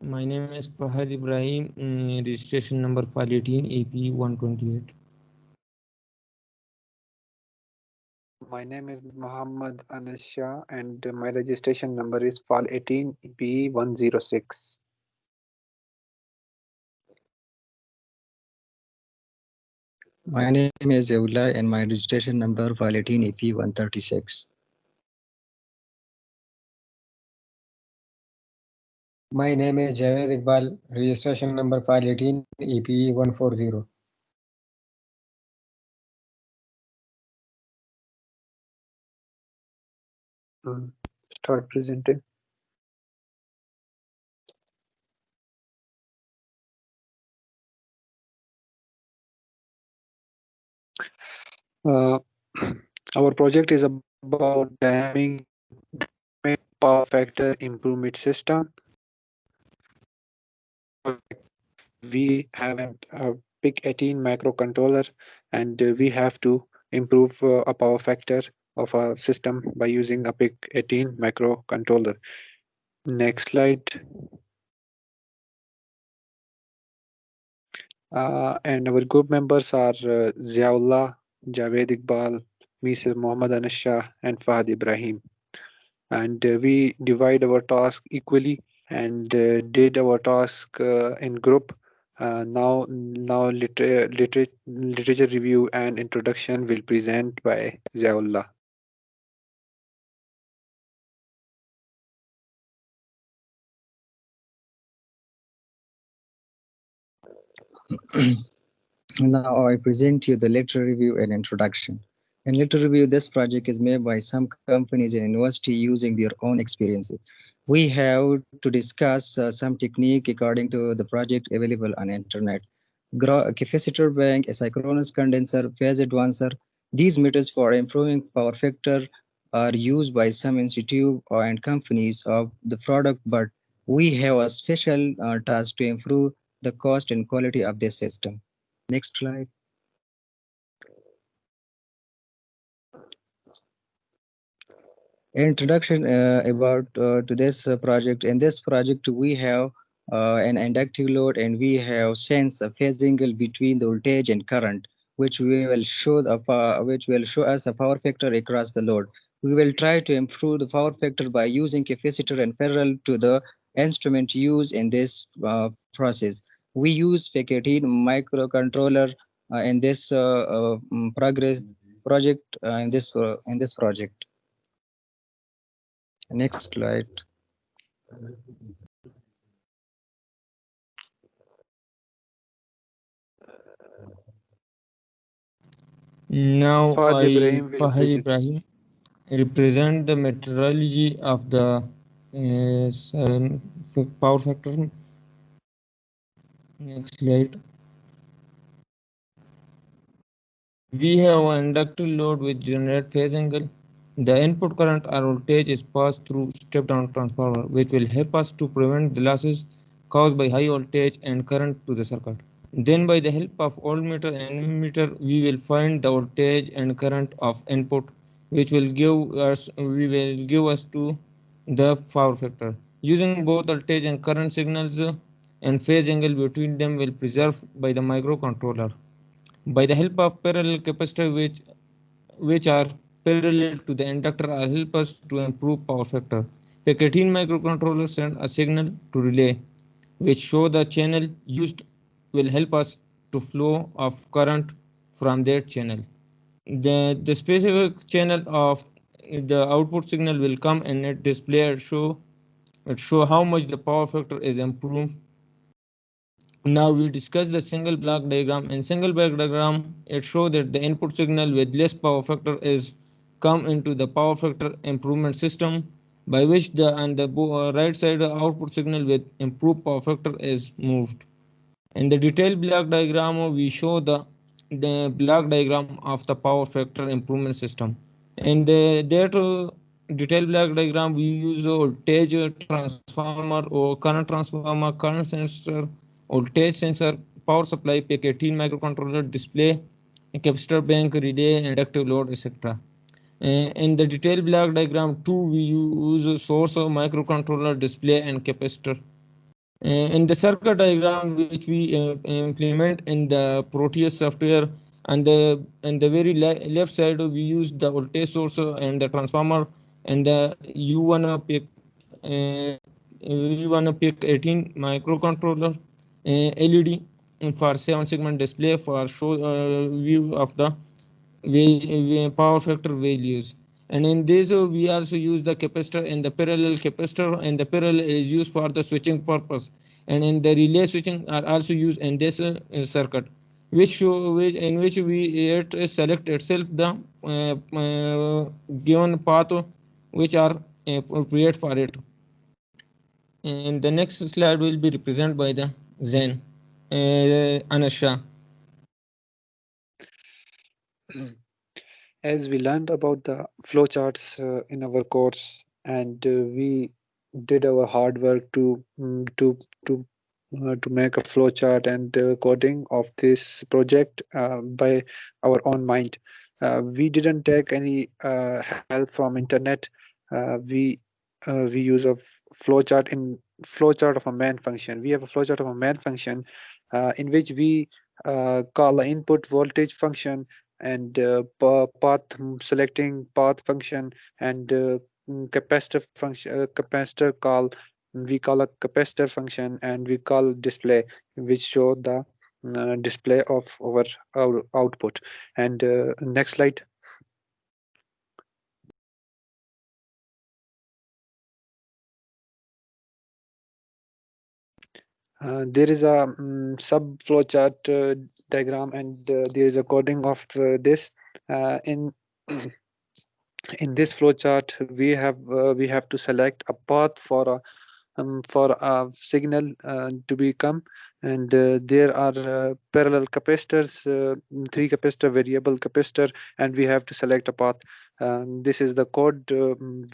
My name is Fahad Ibrahim, registration number file 18 AP 128. My name is Muhammad Anas Shah and my registration number is FAL 18 B106. My name is Eula and my registration number file 18 EP 136. My name is Javed Iqbal, registration number file 18 EPE 140. Start presenting. Uh, our project is about dynamic power factor improvement system. We have a PIC 18 microcontroller and we have to improve a power factor of our system by using a PIC 18 microcontroller. Next slide. And our group members are Ziaullah, Javed Iqbal, Mr. Muhammad Anas Shah, and Fahad Ibrahim. And we divide our task equally and did our task in group. Now literature review and introduction will present by Ziaullah. Now I present you the lecture review and introduction. In lecture review, this project is made by some companies and university using their own experiences. We have to discuss some technique according to the project available on internet. Capacitor bank, a synchronous condenser, phase advancer. These methods for improving power factor are used by some institute and companies of the product, but we have a special task to improve the cost and quality of this system. Next slide. Introduction about to this project. In this project, we have an inductive load and we have sense a phase angle between the voltage and current, which we will show which will show us a power factor across the load. We will try to improve the power factor by using capacitor and parallel to the instrument used in this process. We use PIC18 microcontroller in this progress project in this project. Next slide. Now Fahad I, Ibrahim will Fahad present. Ibrahim, represent the meteorology of the power factor. Next slide. We have an inductive load with generate phase angle. The input current or voltage is passed through step-down transformer, which will help us to prevent the losses caused by high voltage and current to the circuit. Then by the help of voltmeter and ammeter, we will find the voltage and current of input, which will give us to the power factor. Using both voltage and current signals and phase angle between them will preserve by the microcontroller. By the help of parallel capacitor which are parallel to the inductor will help us to improve power factor. PIC18 microcontroller send a signal to relay which show the channel used will help us to flow of current from that channel. The specific channel of the output signal will come and it display show how much the power factor is improved. Now we discuss the single block diagram. In single block diagram, it shows that the input signal with less power factor is come into the power factor improvement system, by which the and the right side output signal with improved power factor is moved. In the detailed block diagram, we show the block diagram of the power factor improvement system. In that detailed block diagram, we use voltage transformer or current transformer, current sensor, voltage sensor, power supply, PIC18 microcontroller, display, capacitor bank, relay, inductive load, etc. In the detailed block diagram 2, we use a source of microcontroller, display, and capacitor. In the circuit diagram which we implement in the Proteus software, and the very left side we use the voltage source and the transformer, and you wanna pick we wanna pick 18 microcontroller LED for 7 segment display for show view of the power factor values. And in this we also use the capacitor and the parallel capacitor, and the parallel is used for the switching purpose, and in the relay switching are also used in this circuit, in which we select itself the given path which are appropriate for it. And the next slide will be represented by the Zen Anasha. As we learned about the flowcharts in our course, and we did our hard work to make a flowchart and coding of this project by our own mind. We didn't take any help from internet. We use a flowchart of a main function. We have a flowchart of a main function in which we call the input voltage function, and path selecting path function, and capacitor function, capacitor call, we call a capacitor function, and we call display, which show the display of our output. And next slide. There is a sub flowchart diagram, and there is a coding of this in in this flowchart. We have to select a path for a signal to become, and there are parallel capacitors, three capacitor, variable capacitor, and we have to select a path. This is the code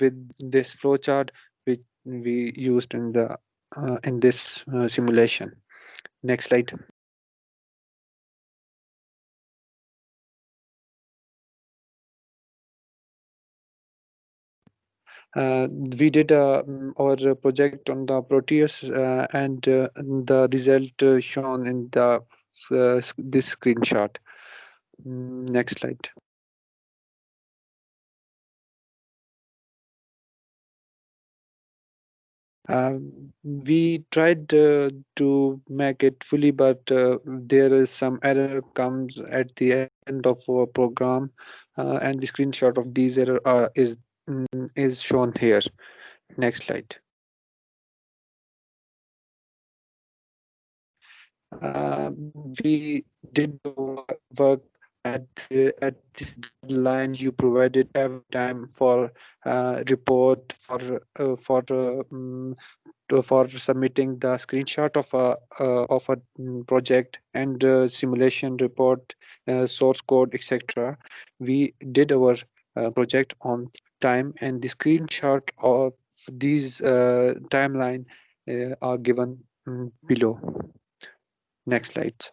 with this flowchart which we used in this simulation. Next slide. We did our project on the Proteus, and the result shown in this screenshot. Next slide. We tried to make it fully, but there is some error comes at the end of our program, and the screenshot of these error is shown here. Next slide. We did work at the line you provided every time for report for submitting the screenshot of a project, and simulation report, source code, etc. We did our project on time, and the screenshot of these timeline are given below. Next slides.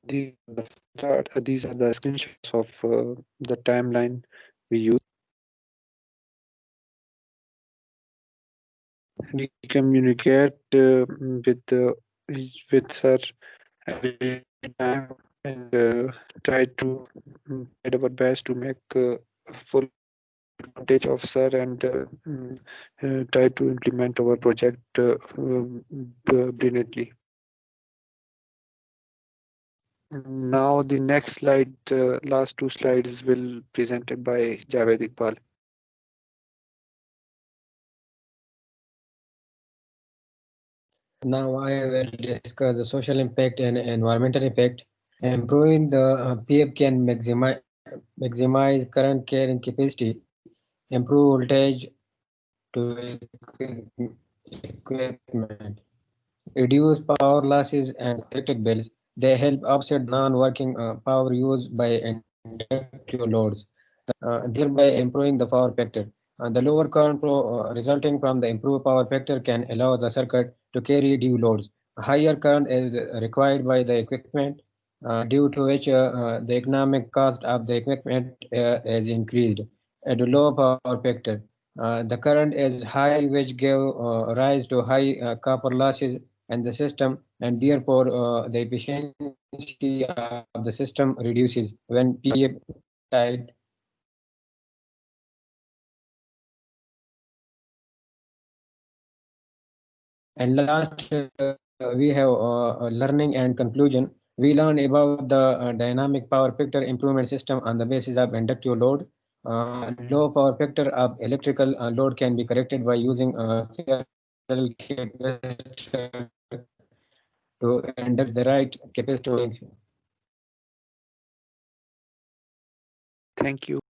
These are the screenshots of the timeline we use. We communicate with her every time, and try to try our best to make full advantage of sir, and try to implement our project brilliantly. Now the next slide, last two slides will presented by Javed Iqbal. Now I will discuss the social impact and environmental impact. Improving the PF can maximize current carrying capacity, improve voltage to equipment, reduce power losses and electric bills. They help offset non-working power used by industrial loads, thereby improving the power factor. The lower current resulting from the improved power factor can allow the circuit to carry due loads. A higher current is required by the equipment, due to which the economic cost of the equipment is increased. at a low power factor. The current is high, which gave rise to high copper losses in the system, and therefore the efficiency of the system reduces when PA tied. And last, we have learning and conclusion. We learn about the dynamic power factor improvement system on the basis of inductive load. Low power factor of electrical load can be corrected by using parallel capacitor to induct the right capacitor. Thank you.